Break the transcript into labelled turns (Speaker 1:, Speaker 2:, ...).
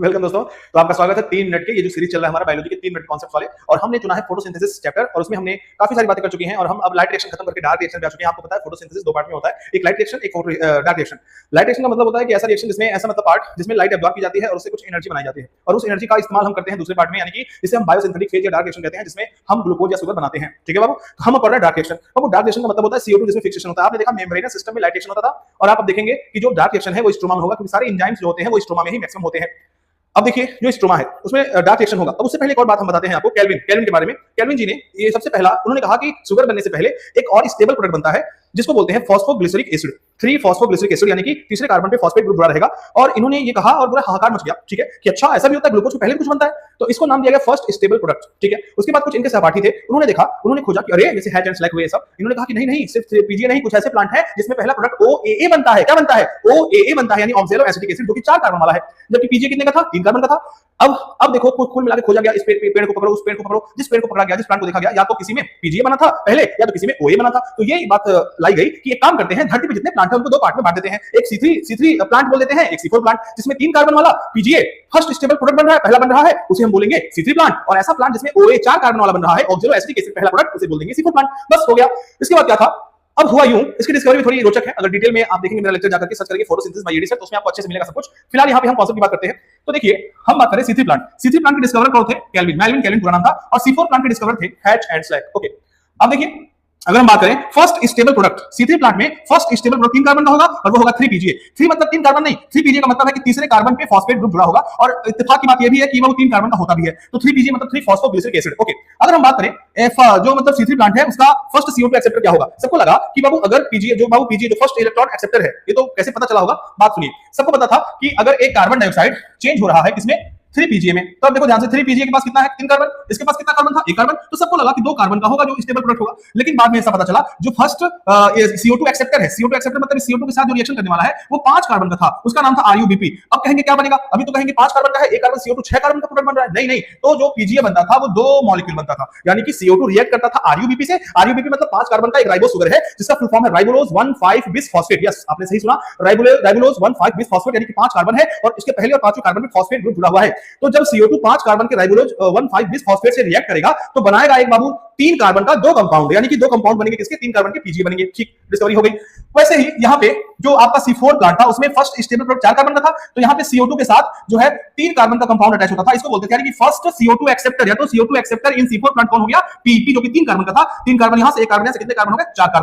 Speaker 1: Welcome दोस्तों। तो आपका स्वागत है 3 मिनट के ये जो सीरीज चल रहा है हमारा बायोलॉजी के 3 मिनट कॉन्सेप्ट वाले, और हमने चुना है फोटोसिंथेसिस चैप्टर, और उसमें हमने काफी सारी बातें कर चुके हैं और हम अब लाइट रिएक्शन खत्म करके डार्क रिएक्शन पे आ चुके हैं। आपको पता है फोटोसिंथेसिस दो पार्ट में होता है, एक लाइट रिएक्शन, एक डार्क रिएक्शन। लाइट रिएक्शन का मतलब होता है कि ऐसा रिएक्शन जिसमें ऐसा मतलब पार्ट जिसमें लाइट एब्जॉर्ब की जाती है और उससे कुछ एनर्जी बनाई जाती है, और उस एनर्जी का इस्तेमाल हम करते हैं दूसरे पार्ट में, यानी कि जिसे हम बायोसिंथेटिक फेज या डार्क रिएक्शन कहते हैं, जिसमें हम ग्लूकोज या शुगर बनाते हैं। ठीक है बाबू। तो हम पढ़ रहे हैं डार्क रिएक्शन। बाबू डार्क रिएक्शन का मतलब होता है CO2 जिसमें फिक्सेशन होता है। आपने देखा मेम्ब्रेनस सिस्टम में लाइट रिएक्शन होता था, और आप अब देखेंगे कि जो डार्क रिएक्शन है वो स्ट्रोमा में होगा, क्योंकि सारे एंजाइम्स जो होते हैं वो स्ट्रोमा में ही मैक्सिमम होते हैं। अब देखिए जो स्ट्रोमा है उसमें डार्क रिएक्शन होगा। अब उससे पहले एक और बात हम बताते हैं आपको, केल्विन के बारे में। केल्विन जी ने ये सबसे पहला उन्होंने कहा कि शुगर बनने से पहले एक और स्टेबल प्रोडक्ट बनता है जिसको बोलते हैं फॉस्फोग्लिसरिक एसिड, 3 फॉस्फोग्लिसरिक एसिड, यानी कि तीसरे कार्बन पे फॉस्फेट ग्रुप जुड़ा रहेगा। और इन्होंने ये कहा और पूरा हाहाकार मच गया, ठीक है, कि अच्छा ऐसा भी होता है, ग्लूकोज से पहले कुछ बनता है, तो इसको नाम दिया गया फर्स्ट स्टेबल प्रोडक्ट। ठीक है। उसके बाद कुछ इनके सहपाठी थे, उन्होंने देखा, उन्होंने खोजा कि अरे जैसे हैच एंड स्लैक हुए सब, इन्होंने कहा कि नहीं नहीं, सिर्फ पीजीए नहीं, कुछ ऐसे प्लांट है जिसमें पहला प्रोडक्ट OAA बनता है। क्या बनता है? OAA बनता है, यानी ऑक्सैलो एसिटिक एसिड, जो कि 4 कार्बन वाला है, जबकि पीजीए कितने का था? 3 कार्बन का था। अब देखो कुल मिला के खोजा गया, इस पेड़ को पकड़ो, उस पेड़ को पकड़ो, जिस पेड़ को पकड़ा गया, जिस प्लांट को देखा गया, या तो किसी में पीजीए बना था पहले, या तो किसी में OA बना था। तो ये बात लाई गई कि एक काम करते हैं, धरती पे जितने प्लांट है उनको दो पार्ट में बांट देते हैं, एक C3 प्लांट बोल देते हैं, एक C4 प्लांट, जिसमें 3 कार्बन वाला पीजीए फर्स्ट स्टेबल प्रोडक्ट बन रहा है, पहला बन रहा है, उसे हम बोलेंगे C3 प्लांट। और ऐसा प्लांट जिसमें OA 4 कार्बन वाला बन रहा है, ऑक्सैलो एसिटिक एसिड पहला प्रोडक्ट, उसे बोल देंगे C4 प्लांट। बस हो गया। इसके बाद क्या था? अब हुआ यूं, इसकी डिस्कवरी भी थोड़ी रोचक है। अगर डिटेल में आप देखेंगे मेरा लेक्चर जाकर के सर्च करेंगे फोटोसिंथेसिस बाय एडिसन, तो उसमें आपको अच्छे से मिलेगा सब कुछ। फिलहाल यहाँ पे हम कॉन्सेप्ट की बात करते हैं। तो देखिए हम बात करें C3 प्लांट। C3 प्लांट के डिस्कवर कौन थे? केल्विन पूरा नाम था। और C4 प्लांट के डिस्कवर थे हैच एंड स्लैक। ओके, अब देखिए अगर हम बात करें first stable product, C3 plant में फर्स्ट स्टेबल प्रोडक्ट 3 कार्बन का होगा, और वो होगा 3 पीजीए। 3 मतलब 3 कार्बन नहीं, 3 पीजीए का मतलब है कि तीसरे कार्बन पे फॉस्फेट ग्रुप जुड़ा होगा, और इत्तेफाक की बात ये भी है कि वो 3 कार्बन का होता भी है। तो 3 पीजीए मतलब 3 फॉस्फोग्लिसरिक एसिड। ओके, अगर हम बात करें जो मतलब C3 प्लांट है उसका फर्स्ट CO2 एक्सेप्टर क्या होगा? सबको लगा कि बाबू अगर पीजीए जो फर्स्ट इलेक्ट्रॉन एक्सेप्टर है, ये तो कैसे पता चला होगा? बात सुनिए। सबको पता था कि अगर एक कार्बन डाइऑक्साइड चेंज हो रहा है किसमें? 3 पीजीए में। तो अब देखो ध्यान से, 3 पीजीए के पास कितना है? 3 कार्बन। इसके पास कितना कार्बन था? 1 कार्बन। तो सबको लगा कि 2 कार्बन का होगा जो स्टेबल प्रोडक्ट होगा। लेकिन बाद में ऐसा पता चला जो फर्स्ट CO2 एक्सेप्टर है, CO2 एक्सेप्टर मतलब CO2 के साथ जो रिएक्शन करने वाला है वो 5 कार्बन का था, उसका नाम था RUBP। अब कहेंगे क्या बनेगा? अभी तो कहेंगे 5 कार्बन का है, 1 कार्बन CO2, 6 कार्बन का प्रोडक्ट बन रहा है। नहीं नहीं, तो जो पीजीए बनता था वो 2 मॉलिक्यूल बनता था, यानी कि CO2 रिएक्ट करता था RUBP से। RUBP मतलब 5 कार्बन का एक राइबोस शुगर है जिसका फुल फॉर्म है राइबोलोज 1,5-bis फॉस्फेट। यस, आपने सही सुना, राइबोलोज 1,5-bis फॉस्फेट, यानी कि 5 कार्बन है और इसके पहले और पांचवें कार्बन में फॉस्फेट ग्रुप जुड़ा हुआ है। तो जब CO2 5 कार्बन के राइबोलोज 1,5-bis फॉस्फेट से रिएक्ट करेगा तो बनाएगा एक बाबू 3 कार्बन का 2 कंपाउंड, यानी कि 2 कंपाउंड बनेंगे किसके? 3 कार्बन के पीजीए बनेंगे। ठीक, डिस्कवरी हो गई। वैसे ही यहाँ पे जो आपका C4 प्लांट था उसमें फर्स्ट स्टेबल प्रोडक्ट 4 कार्बन का था, तो यहाँ पे CO2 के साथ जो है 3 कार्बन का कंपाउंड अटैच होता था, इसको बोलते थे, यानी कि फर्स्ट CO2 एक्सेप्टर, या तो CO2 एक्सेप्टर इन C4 प्लांट कौन हो गया? PP, जो कि 3 कार्बन का था। 3 कार्बन यहां से, 1 कार्बन यहां से, कितने कार्बन हो गए? 4 कार्बन।